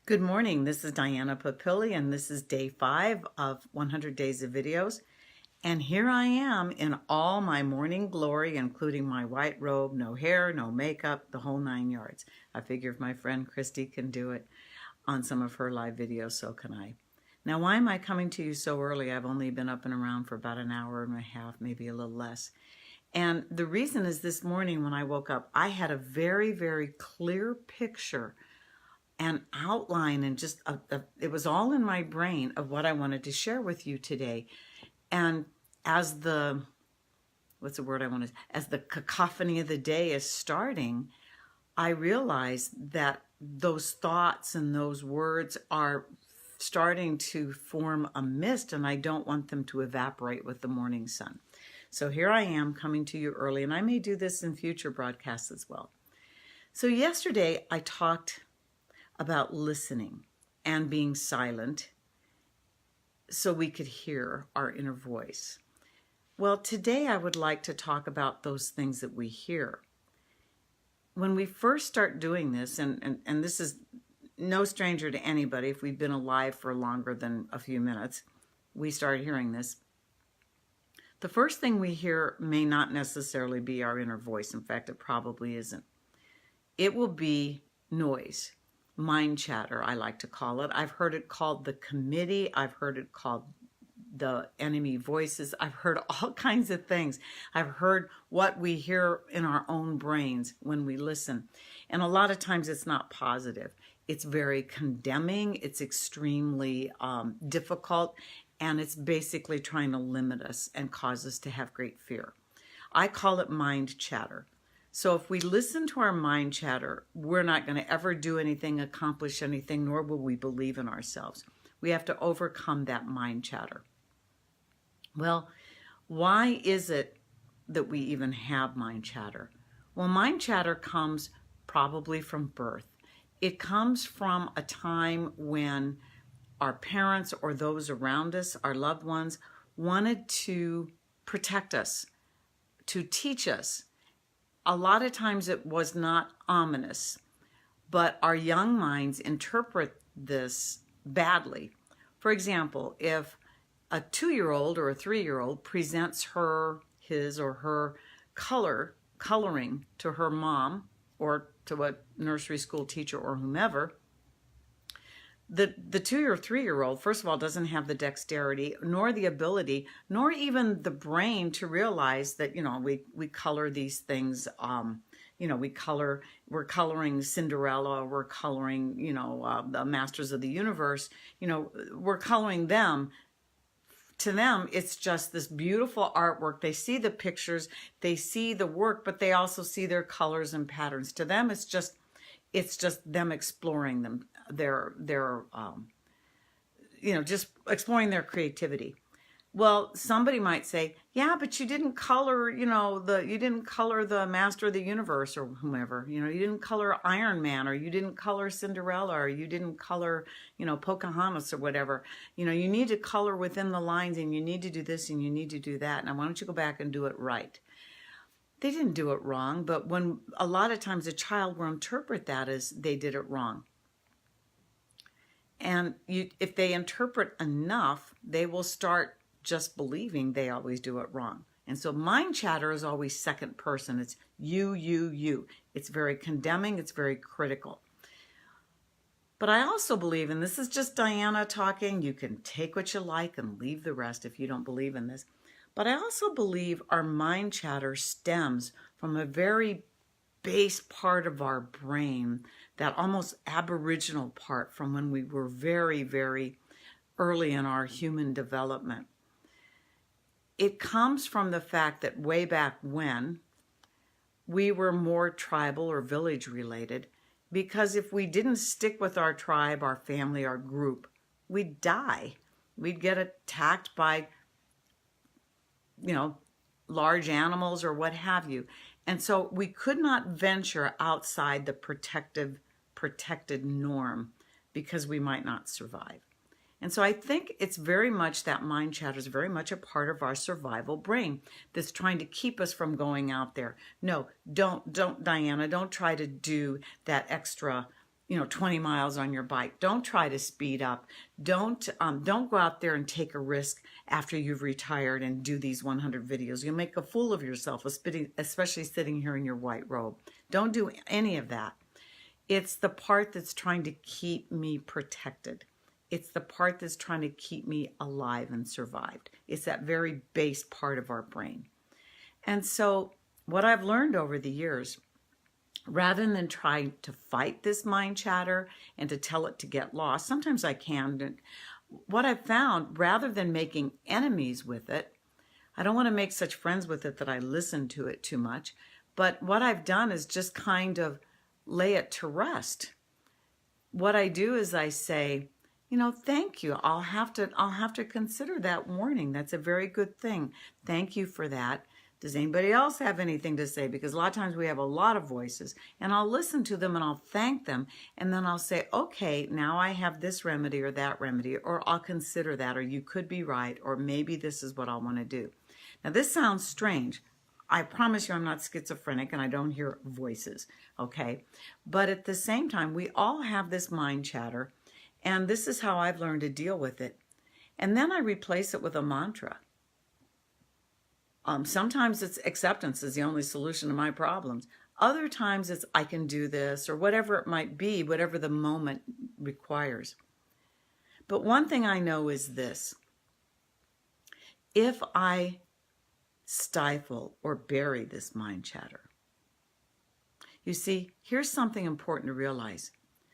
Good morning. This is Diana Papilli, and this is day 5 of 100 Days of Videos. And here I am in all my morning glory, including my white robe, no hair, no makeup, the whole 9 yards. I figure if my friend Christy can do it on some of her live videos, so can I. Now, why am I coming to you so early? I've only been up and around for about an hour and a half, maybe a little less. And the reason is this morning when I woke up, I had a very, very clear picture and outline and just it was all in my brain of what I wanted to share with you today. And as the as the cacophony of the day is starting, I realized that those thoughts and those words are starting to form a mist, and I don't want them to evaporate with the morning sun. So here I am coming to you early, and I may do this in future broadcasts as well. So yesterday I talked about listening and being silent so we could hear our inner voice. Well, today I would like to talk about those things that we hear. When we first start doing this, and this is no stranger to anybody, if we've been alive for longer than a few minutes, we start hearing this. The first thing we hear may not necessarily be our inner voice. In fact, it probably isn't. It will be noise. Mind chatter, I like to call it. I've heard it called the committee. I've heard it called the enemy voices. I've heard all kinds of things. I've heard what we hear in our own brains when we listen. And a lot of times it's not positive. It's very condemning. It's extremely difficult. And it's basically trying to limit us and cause us to have great fear. I call it mind chatter. So if we listen to our mind chatter, we're not going to ever do anything, accomplish anything, nor will we believe in ourselves. We have to overcome that mind chatter. Well, why is it that we even have mind chatter? Well, mind chatter comes probably from birth. It comes from a time when our parents or those around us, our loved ones, wanted to protect us, to teach us. A lot of times it was not ominous, but our young minds interpret this badly. For example, if a 2-year-old or a 3-year-old presents his or her coloring to her mom or to a nursery school teacher or whomever, the 2 or 3-year-old, first of all, doesn't have the dexterity nor the ability nor even the brain to realize that, we color these things. We're coloring Cinderella, we're coloring, the Masters of the Universe, we're coloring them. To them, it's just this beautiful artwork. They see the pictures, they see the work, but they also see their colors and patterns. To them, it's just them exploring them, just exploring their creativity. Well, somebody might say, yeah, but you didn't color, you didn't color the Master of the Universe or whomever, you didn't color Iron Man, or you didn't color Cinderella, or you didn't color, Pocahontas or whatever. You need to color within the lines, and you need to do this and you need to do that. Now, why don't you go back and do it right? They didn't do it wrong, but when a lot of times a child will interpret that as they did it wrong. And if they interpret enough, they will start just believing they always do it wrong. And so mind chatter is always second person. It's you. It's very condemning. It's very critical. But I also believe, and this is just Diana talking, you can take what you like and leave the rest if you don't believe in this. But I also believe our mind chatter stems from a very base part of our brain, that almost aboriginal part from when we were very, very early in our human development. It comes from the fact that way back when we were more tribal or village related, because if we didn't stick with our tribe, our family, our group, we'd die. We'd get attacked by large animals or what have you. And so we could not venture outside the protected norm because we might not survive. And so I think it's very much that mind chatter is very much a part of our survival brain that's trying to keep us from going out there. No, don't, Diana, don't try to do that extra 20 miles on your bike. Don't try to speed up. Don't go out there and take a risk after you've retired and do these 100 videos. You'll make a fool of yourself, especially sitting here in your white robe. Don't do any of that. It's the part that's trying to keep me protected. It's the part that's trying to keep me alive and survived. It's that very base part of our brain. And so what I've learned over the years, rather than trying to fight this mind chatter and to tell it to get lost, sometimes I can. What I've found, rather than making enemies with it, I don't want to make such friends with it that I listen to it too much, but what I've done is just kind of lay it to rest. What I do is I say, thank you. I'll have to consider that warning. That's a very good thing. Thank you for that. Does anybody else have anything to say? Because a lot of times we have a lot of voices, and I'll listen to them and I'll thank them. And then I'll say, okay, now I have this remedy or that remedy, or I'll consider that, or you could be right, or maybe this is what I want to do. Now this sounds strange. I promise you I'm not schizophrenic and I don't hear voices, okay? But at the same time, we all have this mind chatter, and this is how I've learned to deal with it. And then I replace it with a mantra. Sometimes it's acceptance is the only solution to my problems. Other times it's I can do this, or whatever it might be, whatever the moment requires. But one thing I know is this. If I stifle or bury this mind chatter, you see, here's something important to realize.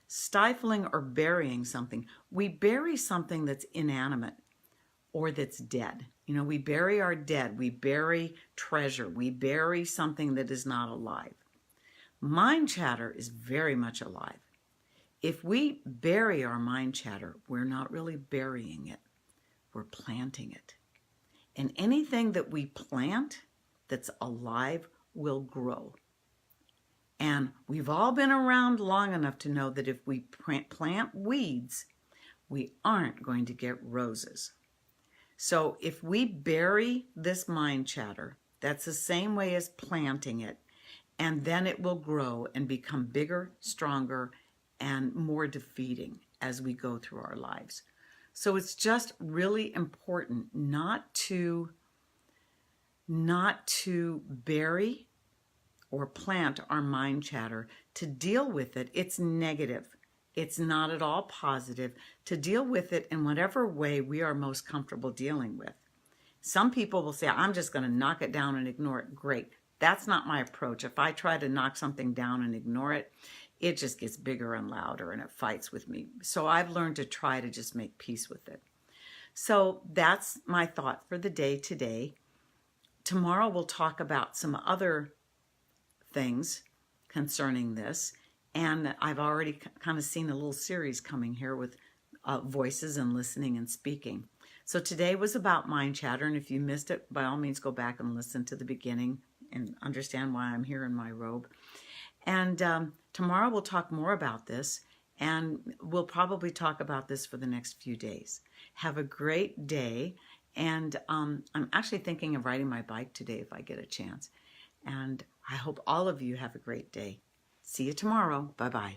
Stifling or burying something, we bury something that's inanimate or that's dead. We bury our dead, we bury treasure, we bury something that is not alive. Mind chatter is very much alive. If we bury our mind chatter, we're not really burying it, we're planting it. And anything that we plant that's alive will grow. And we've all been around long enough to know that if we plant weeds, we aren't going to get roses. So if we bury this mind chatter, that's the same way as planting it, and then it will grow and become bigger, stronger, and more defeating as we go through our lives. So it's just really important not to bury or plant our mind chatter, to deal with it. It's negative. It's not at all positive. To deal with it in whatever way we are most comfortable dealing with. Some people will say, I'm just going to knock it down and ignore it. Great. That's not my approach. If I try to knock something down and ignore it, it just gets bigger and louder and it fights with me. So I've learned to try to just make peace with it. So that's my thought for the day today. Tomorrow we'll talk about some other things concerning this. And I've already kind of seen a little series coming here with voices and listening and speaking. So today was about mind chatter. And if you missed it, by all means, go back and listen to the beginning and understand why I'm here in my robe. And tomorrow we'll talk more about this. And we'll probably talk about this for the next few days. Have a great day. And I'm actually thinking of riding my bike today if I get a chance. And I hope all of you have a great day. See you tomorrow. Bye-bye.